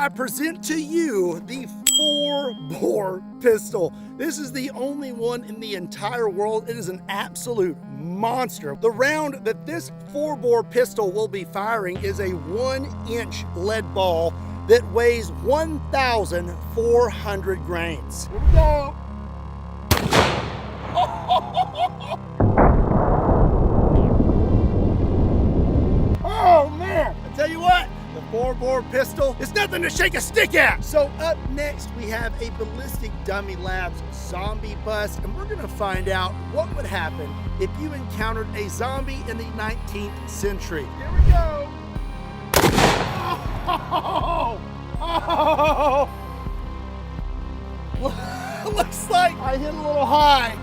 I present to you the 4-bore pistol. This is the only one in the entire world. It is an absolute monster. The round that this 4-bore pistol will be firing is a 1-inch lead ball that weighs 1,400 grains. Here we go. Oh man, I tell you what, the 4-bore pistol is nothing to shake a stick at. So up next we have a Ballistic Dummy Labs zombie bust, and we're gonna find out what would happen if you encountered a zombie in the 19th century. Here we go. Oh. Looks like I hit a little high.